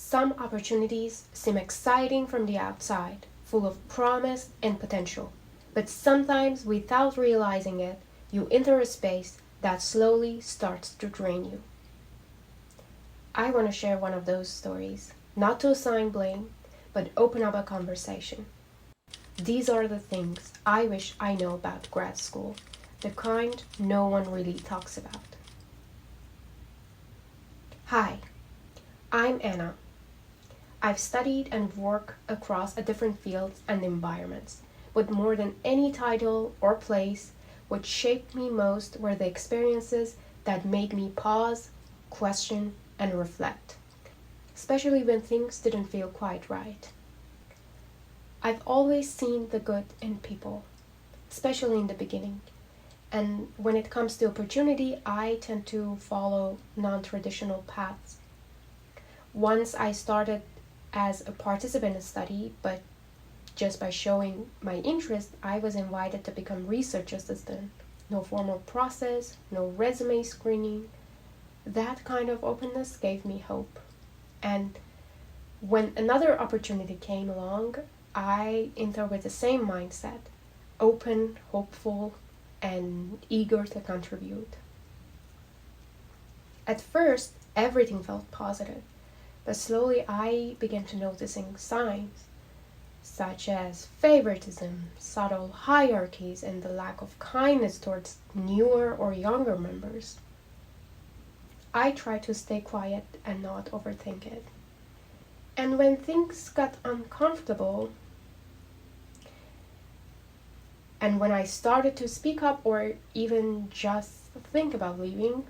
Some opportunities seem exciting from the outside, full of promise and potential, but sometimes without realizing it, you enter a space that slowly starts to drain you. I want to share one of those stories, not to assign blame, but open up a conversation. These are the things I wish I know about grad school, the kind no one really talks about. Hi, I'm Anna. I've studied and worked across different fields and environments, but more than any title or place, what shaped me most were the experiences that made me pause, question, and reflect, especially when things didn't feel quite right. I've always seen the good in people, especially in the beginning. And when it comes to opportunity, I tend to follow non-traditional paths. Once I started as a participant in study, but just by showing my interest, I was invited to become research assistant. No formal process, no resume screening. That kind of openness gave me hope. And when another opportunity came along, I entered with the same mindset, open, hopeful, and eager to contribute. At first, everything felt positive, but slowly I began to noticing signs, such as favoritism, subtle hierarchies, and the lack of kindness towards newer or younger members. I tried to stay quiet and not overthink it. And when things got uncomfortable, and when I started to speak up or even just think about leaving,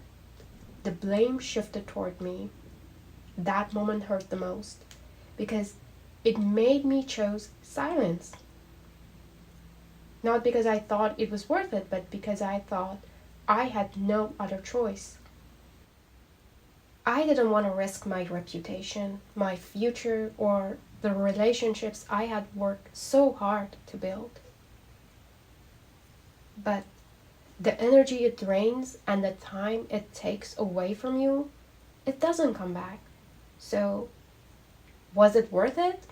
the blame shifted toward me. That moment hurt the most because it made me choose silence. Not because I thought it was worth it, but because I thought I had no other choice. I didn't want to risk my reputation, my future, or the relationships I had worked so hard to build. But the energy it drains and the time it takes away from you, it doesn't come back. So, was it worth it?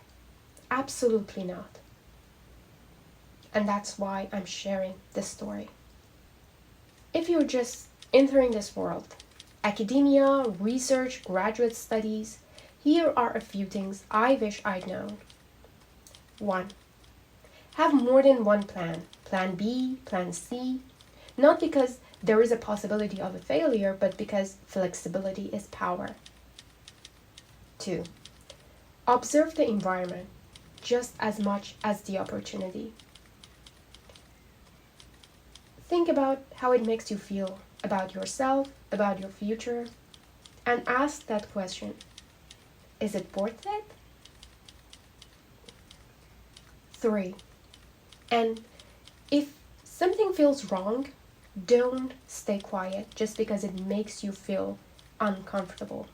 Absolutely not. And that's why I'm sharing this story. If you're just entering this world, academia, research, graduate studies, here are a few things I wish I'd known. 1. Have more than one plan. Plan B, Plan C. Not because there is a possibility of a failure, but because flexibility is power. 2. Observe the environment just as much as the opportunity. Think about how it makes you feel about yourself, about your future, and ask that question. Is it worth it? 3. And if something feels wrong, don't stay quiet just because it makes you feel uncomfortable.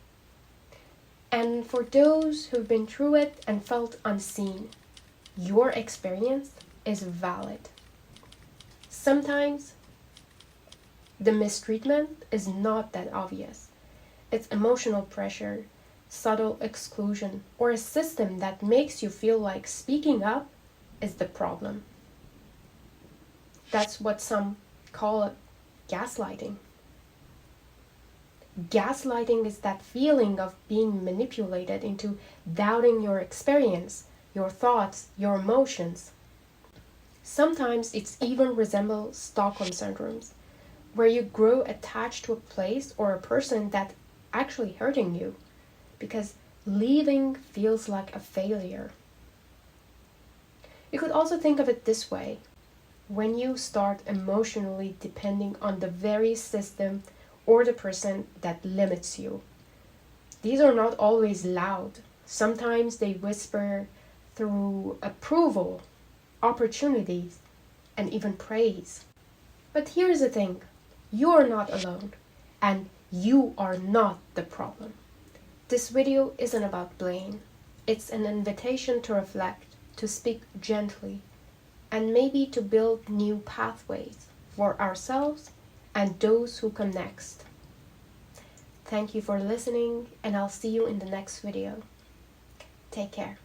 And for those who've been through it and felt unseen, your experience is valid. Sometimes the mistreatment is not that obvious. It's emotional pressure, subtle exclusion, or a system that makes you feel like speaking up is the problem. That's what some call it gaslighting. Gaslighting is that feeling of being manipulated into doubting your experience, your thoughts, your emotions. Sometimes it even resembles Stockholm syndromes, where you grow attached to a place or a person that's actually hurting you, because leaving feels like a failure. You could also think of it this way. When you start emotionally depending on the very system or the person that limits you. These are not always loud. Sometimes they whisper through approval, opportunities, and even praise. But here's the thing. You are not alone, and you are not the problem. This video isn't about blame. It's an invitation to reflect, to speak gently, and maybe to build new pathways for ourselves and those who come next. Thank you for listening, and I'll see you in the next video. Take care.